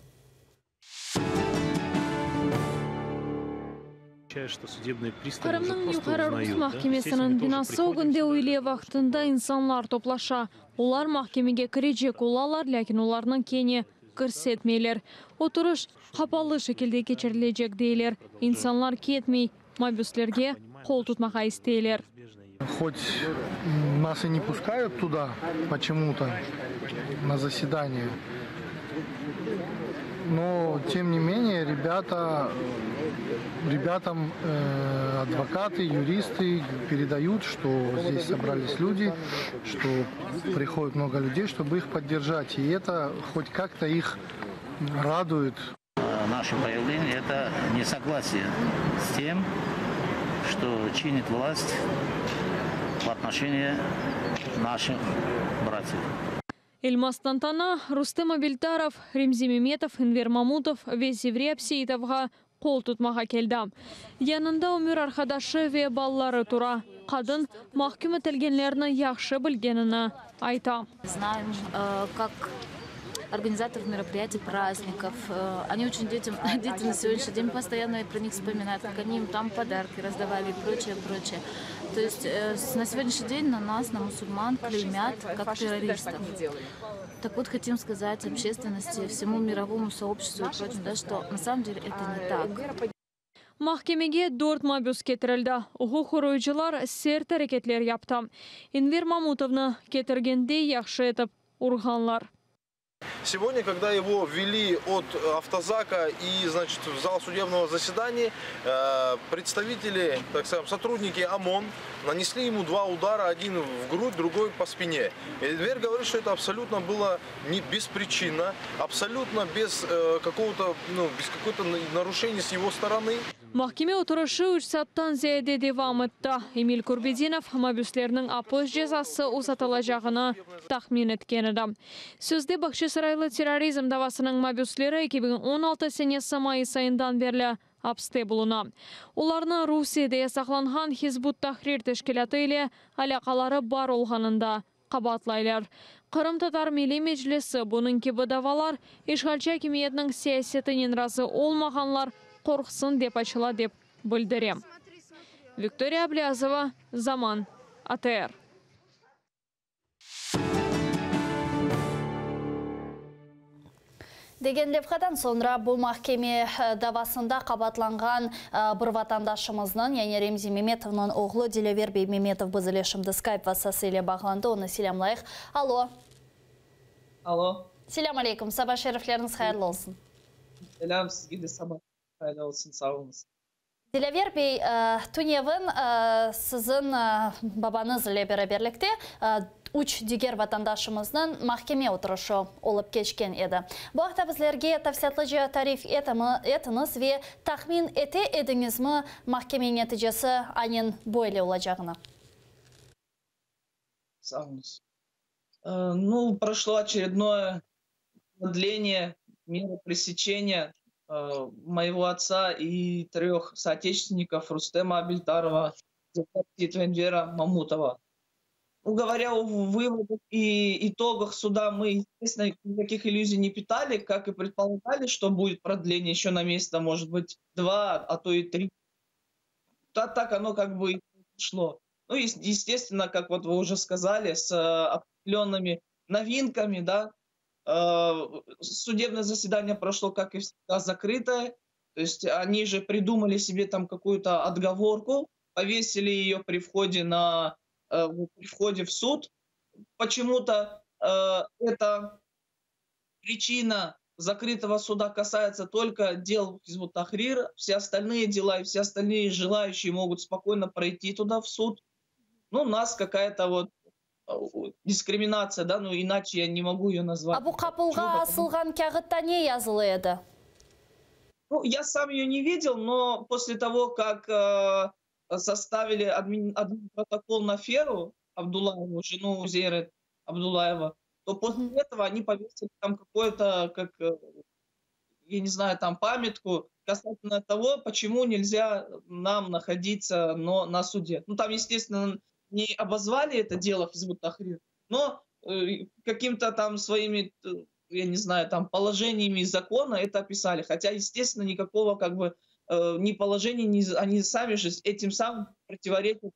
Қырымның юқары Рус махкемесінің бинасы өгінде өйле вақтында инсанлар топлаша. Олар махкемеге кірежек олалар, ләкин оларының кені көрсетмейлер. Отырыш қапалы шекілде кечірілежек дейлер. Инсанлар кетмей, мабюслерге қол тұтмаға істейлер. Хоть нас и не пускают туда почему-то на заседание, но тем не менее ребятам адвокаты, юристы передают, что здесь собрались люди, что приходит много людей, чтобы их поддержать, и это хоть как-то их радует. Наше проявление – это несогласие с тем, что чинит власть в отношении наших братьев. Эльмас Тантана, Рустем Абильтаров, Ремзи Меметов, Энвер Мамутов, Зеври Апсиетовға қол тұтмаға келді. Янында өмір арқадашы ве баллары тұра. Қадын махкүм етілгенлеріні яқшы білгеніні айта. Знаем, как организаторов мероприятий, праздников. Они очень дети на сегодняшний день постоянно про них вспоминают, как они им там подарки раздавали и прочее, прочее. То есть на сегодняшний день на нас, на мусульман, клеймят как террористов. Так вот, хотим сказать общественности, всему мировому сообществу и прочим, да, что на самом деле это не так. Mahkemege 4 mabus getirildi. Hukuk koruyucular sert hareketler yaptı. Enver Mamutov'nu getirgende yaxşı etip urganlar. Сегодня, когда его ввели от автозака и, значит, в зал судебного заседания, представители, так скажем, сотрудники ОМОН нанесли ему 2 удара, один в грудь, другой по спине. Энвер говорит, что это абсолютно было не беспричинно, абсолютно без какого-то нарушения с его стороны. Mahkeme oturuşu 3 saatten ziyade devam etti. Emil Kurbidinov mabüslerinin apos cezası uzatılacağını tahmin etkenidir. Sözde Bahçe Saraylı terrorizm davasının mabüsleri 2016 senesi Mayıs ayından beri hapiste bulunur. Onlarını Rusiyada yasaklanğan Hizbut Tahrir teşkilatı ile alakaları bar olğanında qabatlaylar. Qırım Tatar Milli Meclisi bunun gibi davalar işgalci hakimiyetinin siyasetinin razı olmağanlar korksun dep açıla dep bildirem. Viktoriya Ablazova, Zaman, ATR. Деген левхадан sonra bu mahkeme davasında qabatlanğan bir vatandaşımızın, yani Remzi Memetov'un oğlu Dilever Bey Memetov biz ile şimdi Skype vasıtasıyla bağlandı. Onu selamlayıq. Alo. Alo. Selam aleyküm. Sabah şerifleriniz hayırlı olsun. Selam, sizge de sabah hayırlı olsun. Sağ olunuz. Dilever Bey, Tunev'in sizin babanız ile beraberlikte 3 diğer vatandaşımızın mahkeme oturuşu olup geçken edi. Bu hafta bizlerge tafsiyatlıca tarif etiniz ve tahmin ediniz mi mahkeme neticesi aynen böyle olacağını? Sağ olunuz. Ну, прошло очередное продление меры пресечения моего отца и 3 соотечественников Рустема Абильтарова и Энвера Мамутова. говоря о выводах и итогах суда, мы, естественно, никаких иллюзий не питали, как и предполагали, что будет продление еще на месяц, может быть, 2, а то и 3. Так оно как бы и шло. Ну, естественно, как вот вы уже сказали, с определенными новинками, да, судебное заседание прошло, как и всегда, закрытое. То есть они же придумали себе там какую-то отговорку, повесили ее при входе в суд. Почему-то эта причина закрытого суда касается только дел Хизбут Тахрир. Все остальные дела и все остальные желающие могут спокойно пройти туда в суд. Ну, у нас какая-то вот дискриминация, да, ну иначе я не могу ее назвать. А бу капылга асылган кагытта не язылы еді? Ну, я сам ее не видел, но после того, как составили админпротокол на Феру Абдуллаеву, жену Зейры Абдуллаева, то после этого они повесили там какое-то, как, я не знаю, там памятку касательно того, почему нельзя нам находиться на суде. Ну, там, естественно, не обозвали это дело Хизбут Тахрир, но каким-то там своими, я не знаю, там положениями закона это описали. Хотя, естественно, никакого как бы ни положения, они сами же этим самым противоречат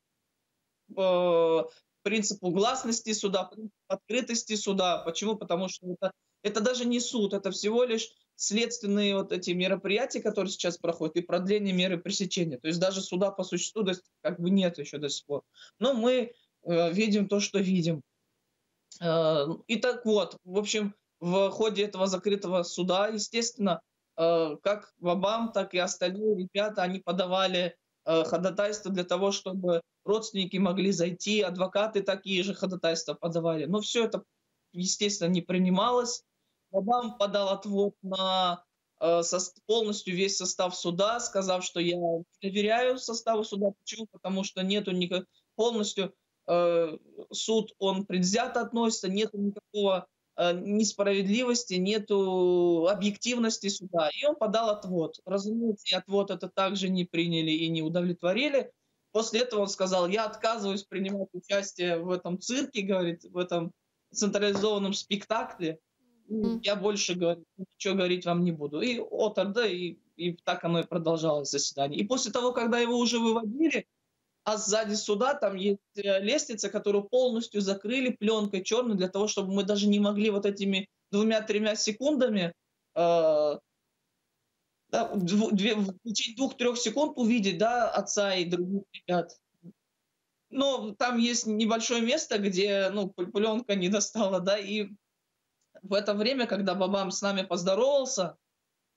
принципу гласности суда, принципу открытости суда. Почему? Потому что это даже не суд, это всего лишь следственные вот эти мероприятия, которые сейчас проходят, и продление меры пресечения. То есть даже суда по существу как бы нет еще до сих пор. Но мы видим то, что видим. И так вот, в общем, в ходе этого закрытого суда, естественно, как Вабам, так и остальные ребята, они подавали ходатайство для того, чтобы родственники могли зайти, адвокаты такие же ходатайства подавали. Но все это, естественно, не принималось. Вабам подал отвод на полностью весь состав суда, сказав, что я доверяю составу суда. Почему? Потому что нету полностью суд, он предвзято относится, нету никакого несправедливости, нету объективности суда. И он подал отвод. Разумеется, отвод это также не приняли и не удовлетворили. После этого он сказал, я отказываюсь принимать участие в этом цирке, говорит, в этом централизованном спектакле. Я больше ничего говорить вам не буду. И отр, и так оно и продолжалось заседание. И после того, когда его уже выводили, а сзади суда там есть лестница, которую полностью закрыли пленкой черной для того, чтобы мы даже не могли вот этими 2-3 секундами, в течение 2-3 секунд увидеть, да, отца и других ребят. Но там есть небольшое место, где, ну, пленка не достала, да, и в это время, когда Бабам с нами поздоровался,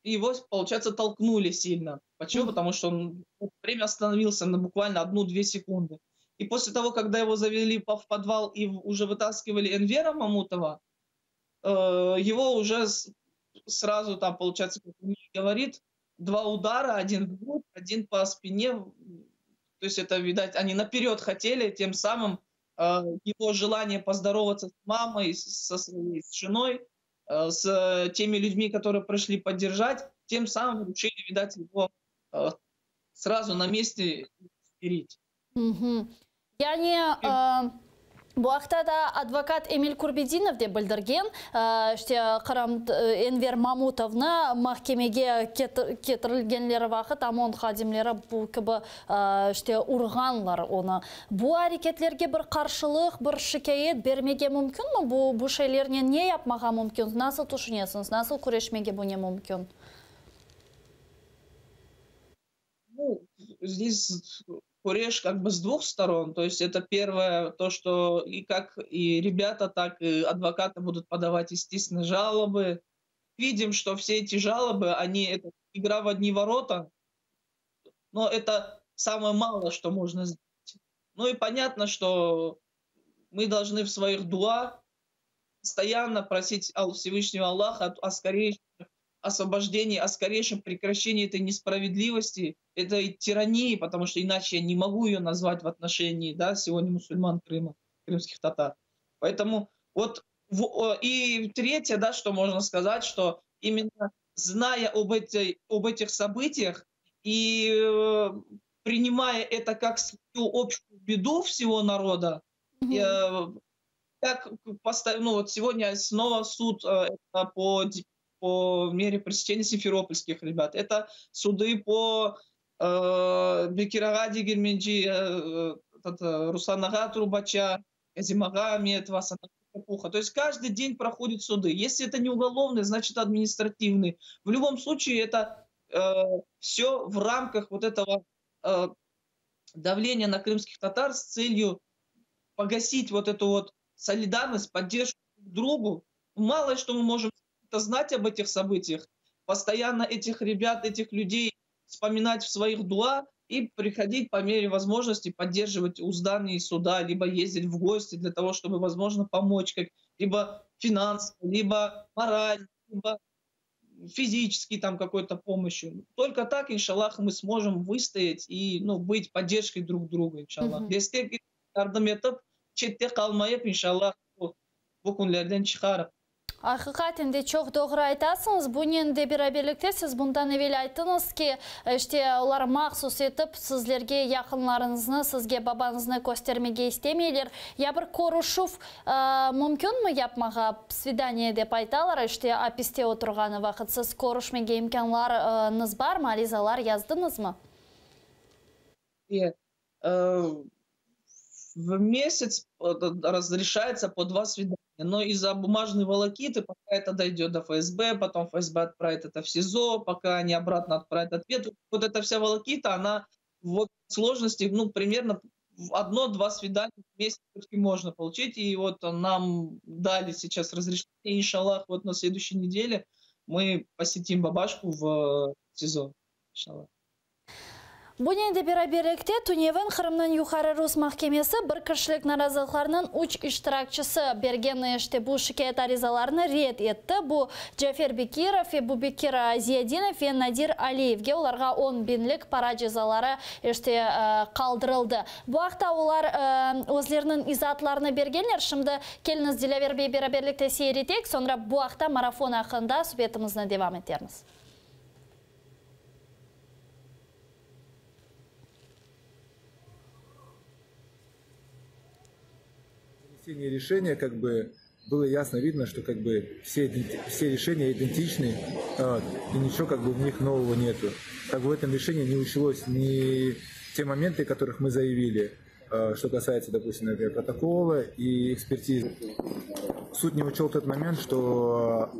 его, получается, толкнули сильно. Почему? Потому что он время остановился на буквально 1-2 секунды. И после того, когда его завели в подвал и уже вытаскивали Энвера Мамутова, его уже сразу там, получается, как он говорит, 2 удара, один в грудь, один по спине. То есть это, видать, они наперед хотели, тем самым его желание поздороваться с мамой, со своей женой, с теми людьми, которые пришли поддержать, тем самым решили, видать, его сразу на месте стереть. Яғни bu вақытта адвокат Эмиль Курбединов де білдірген, Энвер Мамутовны махкемеге кетірілгенлері вақыт ОМОН хадимлері бұл кібі ұрғанлар оны. Бұл әрекетлерге бір қаршылық, бір шикайет бермеге мүмкін мі? Бұл шейлеріне не yapmaға мүмкін? Насыл тұшынесіңіз? Насыл күрешмеге бұл не мүмкін? Ну, здесь куреш как бы с 2 сторон. То есть это первое, то, что и ребята, так и адвокаты будут подавать, естественно, жалобы. Видим, что все эти жалобы, это игра в одни ворота, но это самое малое, что можно сделать. Ну и понятно, что мы должны в своих дуа постоянно просить Всевышнего Аллаха о скорейшем освобождении, о скорейшем прекращении этой несправедливости, этой тирании, потому что иначе я не могу ее назвать в отношении, да, сегодня мусульман Крыма, крымских татар. Поэтому вот и третье, да, что можно сказать, что именно зная об этих событиях и принимая это как свою общую беду всего народа, Как ну вот сегодня снова суд по мере пресечения симферопольских ребят. Это суды по Бекирагаде Герменджи, Русланага Трубача, Казимага Аметова, Пуха. То есть каждый день проходят суды. Если это не уголовный, значит административный. В любом случае это все в рамках вот этого давления на крымских татар с целью погасить вот эту вот солидарность, поддержку друг другу. Мало что мы можем знать об этих событиях. Постоянно этих ребят, этих людей вспоминать в своих дуа и приходить по мере возможности поддерживать у зданий суда, либо ездить в гости для того, чтобы, возможно, помочь, либо финансово, либо морально, либо физически там какой-то помощью. Только так, иншаллах, мы сможем выстоять и быть поддержкой друг друга, иншаллах. Дестек yardım etip, chetde kalmayıp, inşallah bu günlerden çıkarıp. Ақиқатында чоқ доғыр айтасыңыз, бұненде бераберлікте сіз бұндан евел айттыңыз ки, олар мақсус етіп, сізлерге яқынларыңызны, сізге бабаңызны көстермеге істемейлер. Я бір корушув мүмкін мұ япмаға свидание деп айталар, аписте отырғаны вақыт сіз корушмеге имканларыңыз бар ма, аризалар яздыңыз ма? В месяц разрешается по 2 свидания. Но из-за бумажной волокиты, пока это дойдет до ФСБ, потом ФСБ отправит это в СИЗО, пока они обратно отправят ответ. Вот эта вся волокита, она в сложности, примерно 1-2 свидания в месяц все-таки можно получить. И вот нам дали сейчас разрешение, иншаллах, вот на следующей неделе мы посетим бабашку в СИЗО. Иншаллах. Бұненде бераберлікте Туневен Қырымның юқары Рус махкемесі бір кіршілік наразылықларының 3 иштиракчысы берген бұл шикает аризаларыны рет етті. Бұл Джафер Бекиров, Бекир Зиядинов, Надир Алиевге оларға 10 бинлік пара жазалары қалдырылды. Бұл ақта олар өзлерінің изатларыны бергенлер. Шымды келіңіз делавербей бераберлікте сейретек, sonra бұл ақта марафон ақында субетімізді девам етерміз. Решения было ясно видно, что все решения идентичны, и ничего в них нового нету. В этом решении не училось ни те моменты, которых мы заявили, что касается, допустим, например, протокола и экспертизы. Суд не учел тот момент, что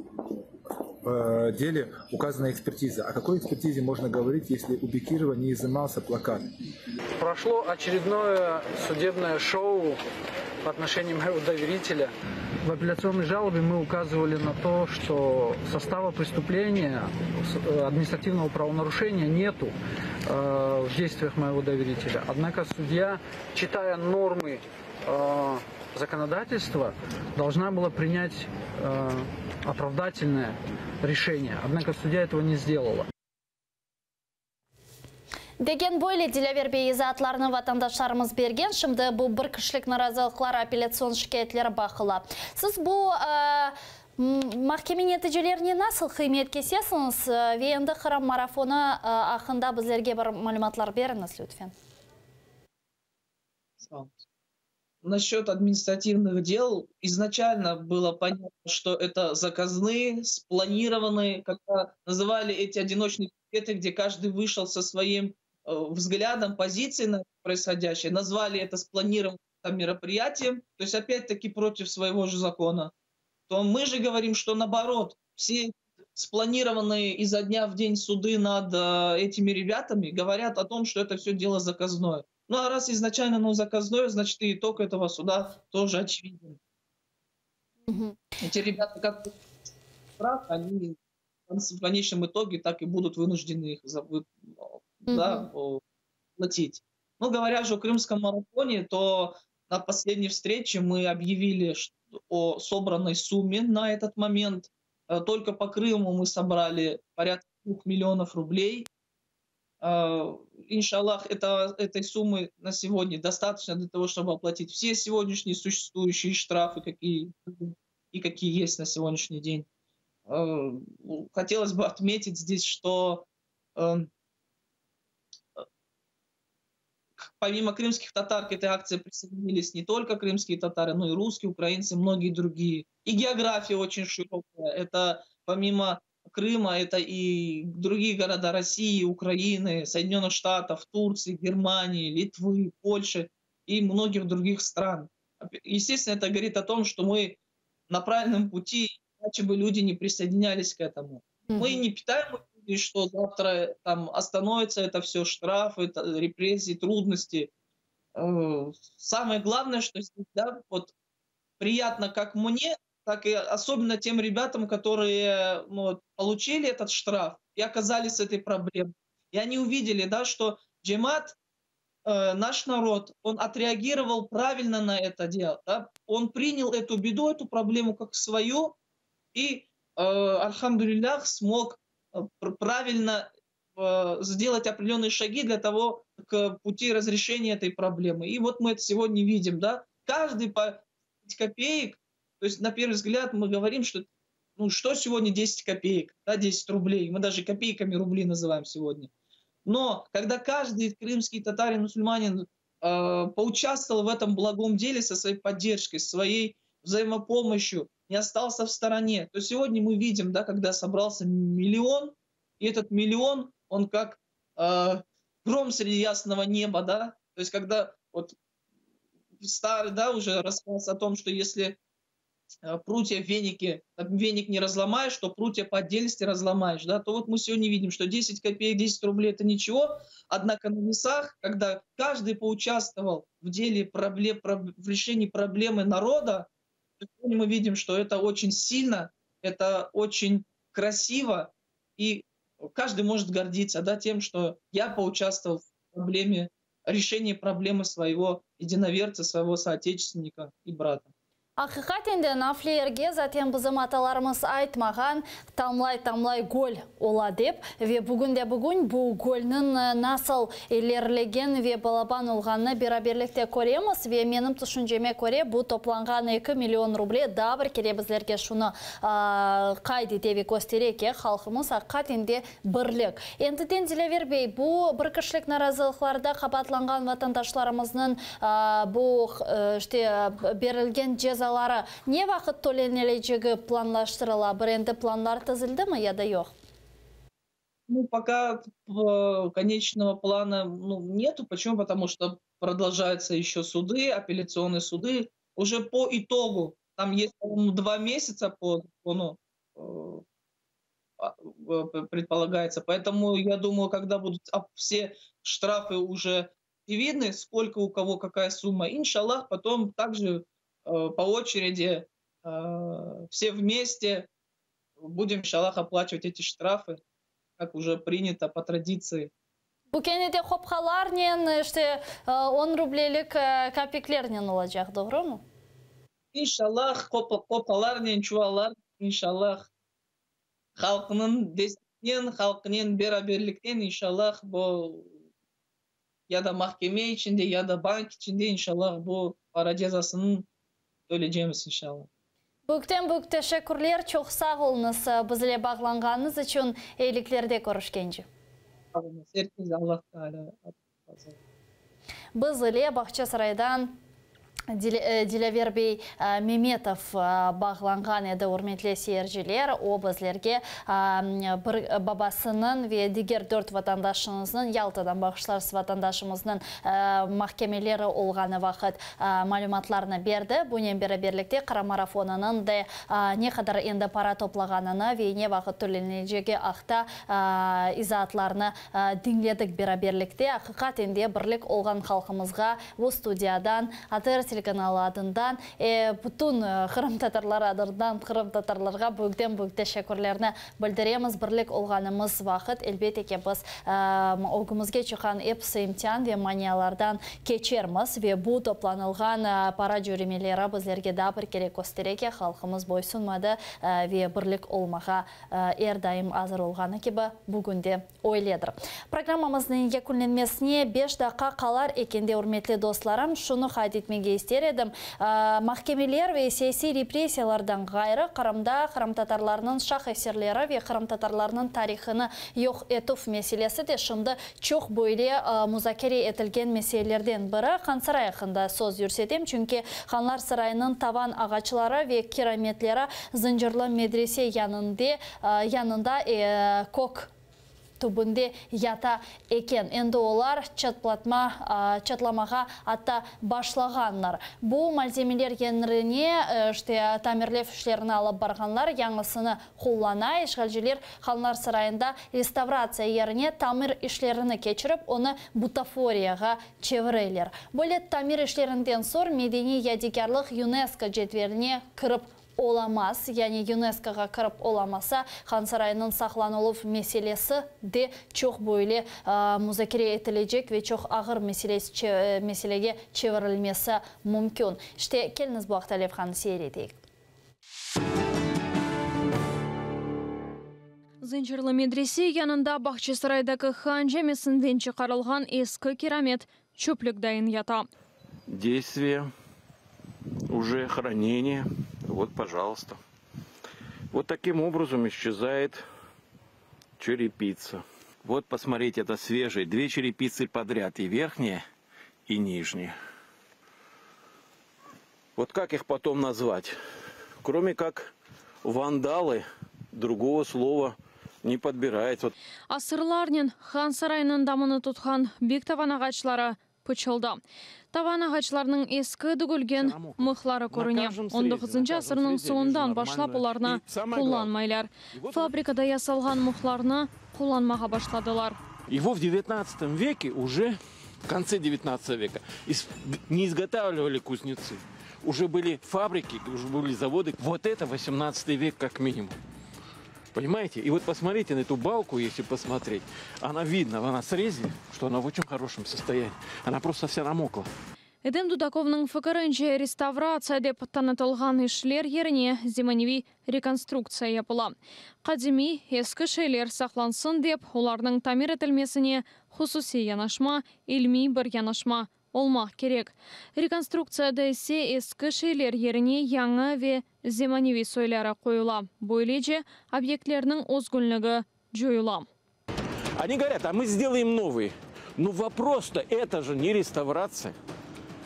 в деле указана экспертиза. О какой экспертизе можно говорить, если у Бекирова не изымался плакат? Прошло очередное судебное шоу по отношению моего доверителя. В апелляционной жалобе мы указывали на то, что состава преступления, административного правонарушения нету в действиях моего доверителя. Однако судья, читая нормы законодательства, должна была принять оправдательное решение. Однако судья этого не сделала. Деген бойлы делавербе изатларны ватандашларымыз берген, шымды бұл бір кішілік наразылықлар апелляцион шикаетлері бақыла. Сіз бұл махкеме нәтижелеріне насыл қимет кесесіңіз? Венді Қырым марафоны ақында біздерге бір мәліматлар беріңіз, лютфен. Насчет административных дел изначально было понятно, что это заказные, спланированные, как называли эти одиночные пикеты, где каждый вышел со своим взглядом, позицией на происходящее, назвали это спланированным мероприятием, то есть опять-таки против своего же закона. То мы же говорим, что наоборот, все спланированные изо дня в день суды над этими ребятами говорят о том, что это все дело заказное. Ну а раз изначально заказное, значит и итог этого суда тоже очевиден. Эти ребята как прав, они в конечном итоге так и будут вынуждены их платить. Ну говоря же о крымском марафоне, то на последней встрече мы объявили о собранной сумме на этот момент. Только по Крыму мы собрали порядка 2 миллионов рублей. Иншаллах, этой суммы на сегодня достаточно для того, чтобы оплатить все сегодняшние существующие штрафы, какие есть на сегодняшний день. Хотелось бы отметить здесь, что помимо крымских татар к этой акции присоединились не только крымские татары, но и русские, украинцы, многие другие. И география очень широкая. Это помимо Крыма, это и другие города России, Украины, Соединенных Штатов, Турции, Германии, Литвы, Польши и многих других стран. Естественно, это говорит о том, что мы на правильном пути, иначе бы люди не присоединялись к этому. Мы не питаем иллюзий, что завтра там остановится это все, штрафы, репрессии, трудности. Самое главное, что здесь, да, вот приятно как мне, так и особенно тем ребятам, которые получили этот штраф и оказались с этой проблемой. И они увидели, да, что джемат, наш народ, он отреагировал правильно на это дело. Да? Он принял эту беду, эту проблему как свою и, альхамдулиллах, смог правильно сделать определенные шаги для того, к пути разрешения этой проблемы. И вот мы это сегодня видим. Да? Каждый по 10 копеек, то есть на первый взгляд мы говорим, что что сегодня 10 копеек, да, 10 рублей. Мы даже копейками рубли называем сегодня. Но когда каждый крымский татарин, мусульманин поучаствовал в этом благом деле со своей поддержкой, своей взаимопомощью, не остался в стороне, то сегодня мы видим, да, когда собрался миллион, и этот миллион, он как гром среди ясного неба, да, то есть когда вот старый, да, уже рассказ о том, что если прутья в венике, веник не разломаешь, то прутья по отдельности разломаешь, да, то вот мы сегодня видим, что 10 копеек, 10 рублей это ничего, однако на весах, когда каждый поучаствовал в деле в решении проблемы народа, сегодня мы видим, что это очень сильно, это очень красиво, и каждый может гордиться, да, тем, что я поучаствовал в решении проблемы своего единоверца, своего соотечественника и брата. Ақиқат енді нафлеерге затем бізім аталарымыз айтмаған тамлай гөл ола деп. Ве бүгінде бұл гөлнің насыл елерлеген ве балабан олғанны бераберлікте көреміз. Ве менің түшінжеме көре бұл топланған 2 миллион рубле дабір кере бізлерге шуны қайды деве көстереке халқымыз ақиқат енді бірлік. Ендіден діле вербей, бұл бір кішілік наразылықларда қабатланған ватандашларымыздың бұл берілген жеза не вақыт төленележегі планлаштырыла? Бренді планлар тізілді ме, я да жоқ? Пока конечного плана нету. Почему? Потому что продолжаются еще суды, апелляционные суды. Уже по итогу, там есть, по-моему, 2 месяца по закону предполагается. Поэтому я думаю, когда будут все штрафы уже видны, сколько у кого какая сумма, иншаллах, потом также по очереди, все вместе будем, иншаллах, оплачивать эти штрафы, как уже принято по традиции. Букенеде хопхаларнен, что 10 рублелік копеклернен olacak, doğru mu? Иншаллах, хопхаларнен, чувалар, иншаллах, халқының дестіктен, халқының бераберліктен, иншаллах, бұл яда махкеме içinde, яда банк içinde, иншаллах, бұл пара жазасын төлейміз, иншаллах. Бүктен тәшәкүрлер, çok sağ olunuz bizle bağlanğanınız için eyliklerde görüşkенче. Allah Teala. Biz ile Бақчасарайдан Дилявербей Меметов бағланған еді өрметлі сейіржелер, обызлерге бабасының ве дигер 4 ватандашымыздың, Ялтадан бағышларсы ватандашымыздың махкемелері олғаны вақыт малюматларына берді. Бұнен бері берлікте қарамарафонының да не қадар енді пара топлағанына ве не вақыт төленежеге ақта изатларына діңледік бері берлікте. Ақиқат енді бірлік олған халқымызға бұл студиядан Атыр телеканалы адынан бүтін Қырым татарлар адырдан Қырым татарларға бүгден шәкірлеріне білдіреміз. Бірлік олғанымыз вақыт әлбет еке біз оғымызге чыққан эпсы имтиан ве маниялардан кечерміз ве бұл топланылған пара жүремелері біздерге да бір керек көстереке халқымыз бойсынмады ве бірлік олмаға әрдайым азыр олғаны кебі бүгінде ойледір. Программамыздың екілінмесіне 5 даққа қалар екенде үрметлі достларым, шуны қайдетмеге естер едім. Махкемелер ве саяси репрессиялардан ғайры қырымда қырым татарларының шақ эсерлері ве қырым татарларының тарихыны йоқ етуф меселесі де шымды чоқ бойле музакери етілген меселерден бірі Қансарай ақында сөз жүрсетем, чүнке Ханлар сарайының таван ағачылары ве кераметлері зынжырлы медресе янында кок түбінде ята екен. Енді олар чатламаға атта башлағанлар. Бұл мальземелер еніріне тамерлев ішлерін алып барғанлар яңысыны қоллана, ешғалжелер Ханлар сарайында реставрация еріне тамир ішлеріні кечіріп, оны бутафорияға чевірелер. Бөлет тамир ішлерінден сор медени ядегерлік ЮНЕСКО жетверіне кіріп оламас, яғни ЮНЕСКОға кіріп оламаса, Хан сарайының сақланылып меселесі де чоқ бойле музакире етілежек ве чоқ ағыр меселеге чевірілмесі мүмкін. Іште келіңіз бұл ақталеп хан сейретейік. Зынжырлы медресе янында Бахчисарайдағы хан жемесінден шығарылған ескі керамет чөплік дайын ята. Действие, уже хранение. Вот, пожалуйста. Вот таким образом исчезает черепица. Вот, посмотрите, это свежие. 2 черепицы подряд. И верхняя, и нижняя. Вот как их потом назвать? Кроме как вандалы, другого слова не подбирается. Асырларнен хан сарайының дамыны тұтқан бек таван ағачлары пычылды. Таван ағачларының ескі дүгілген мұхлары көріне. 19 асырының соңындан башлап оларына қолланмайлар. Фабрикада ясалған мұхларына қолланмаға башладылар. Его в 19 веке, уже в конце 19 века, не изготавливали кузнецы. Уже были фабрики, уже были заводы. Вот это 18 век как минимум. Понимаете? И вот посмотрите на эту балку, если посмотреть. Она видно, она срезе, что она в очень хорошем состоянии. Она просто вся намокла. Эдем Дудаковның фікірінше реставрация деп танытылған ішлер еріне земаневи реконструкция yapıла. Қадими ескі шейлер сақлансын деп, олардың тамир етілмесіне хусуси янашма, илми бір янашма olmaq керек. Реконструкцияда ise ескі шейлер еріне яңы ве земаневи сойлары қойыла. Бойлеже объектлерінің озгүлігі жойыла. Они говорят, а мы сделаем новые. Но вопрос-то это же не реставрация.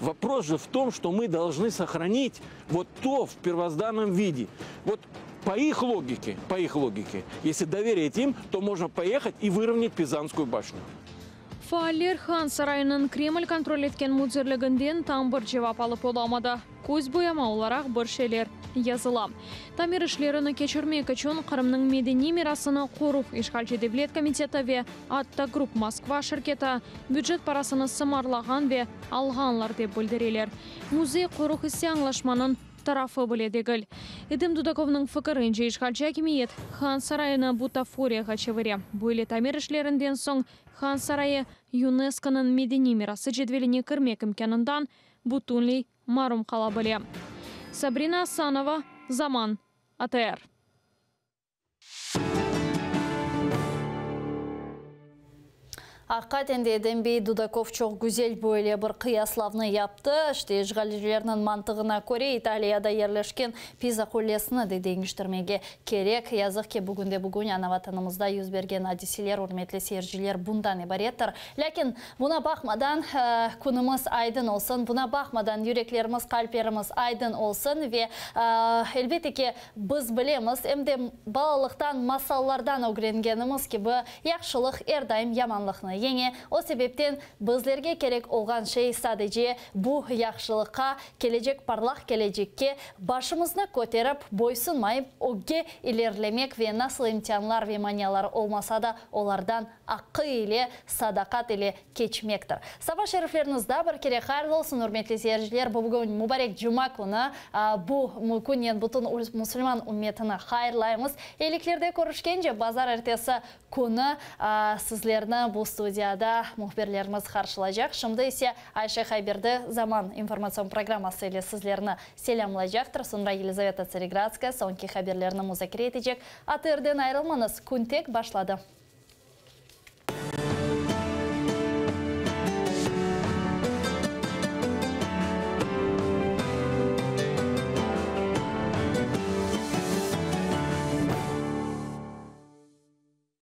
Вопрос же в том, что мы должны сохранить вот то в первозданном виде. Вот по их логике, если доверить им, то можно поехать и выровнять Пизанскую башню. Фаалер хан сарайының Кремль контроль еткен музерлігінден там бір жевап алып оламады. Көз бояма оларақ бір шелер языла. Тамир ішлеріні кечірмек үшін Қырымның медени мирасыны қоруп Ишқалчы Девлет комитеті ве Атта Групп Москва шіркеті бюджет парасыны сымарлаған ве алғанлар деп білдірелер. Музей қорух ісі аңлашманын тарафы біледегіл. Эдем Дудаковның фікірінше Ишқалчы акимиет хан сарайына бутафорияға чевіре. Бойле тамир ішлерінден соң хан сарайы ЮНЕСКОның медени мирасы жетвеліне кірмек імкеніндан бутунли марум қала біле. Сабрина Асанова, Заман, АТР. Аққат әнде Дембей Дудаков чоқ güzel бойле бір қияславны япты. Іште ешғалжілерінің мантығына көре Италияда ерлешкен Пиза қолесіні дедеңіштірмеге керек. Язық ке бүгін анаватанымызда юзберген адиселер, үрметлі сержілер бұндан ебареттір. Ләкін бұна бақмадан күніміз айдын олсын, бұна бақмадан юреклеріміз, қалперіміз айдын олсын. Ве әлбетті ке біз білеміз, әмде балалықтан, масаллардан өгренгеніміз ке бұ яқшылық әрдайым яманлықны. Еңе, о себептен біздерге керек олған шей садеже бұл яқшылыққа, кележек парлақ кележекке башымызны көтеріп, бойсынмайып, оге илерлемек ве насыл имтиянлар ве маниялар олмаса да олардан ақы иле, садақат иле кечмектір. Саба шерифлеріңізді бір кере қайырлы олсын, үрметлі сержілер, бүгін мұбарек жұма күні бұл күнен бұтын мұсылман үмметіні қайырлаймыз. Еліклерде көрішкенже базар әртесі күні сізлеріні бұл студияда мұхберлеріміз қаршылайжақ. Шымды есе Айша Хайберді Заман информацион программасы елі сізлеріні селямлайжақтыр. Сонра Елизавета Цареградская, соңки хаберлеріні музакир етежек. АТР-ден айрылманыз күн тек башлады.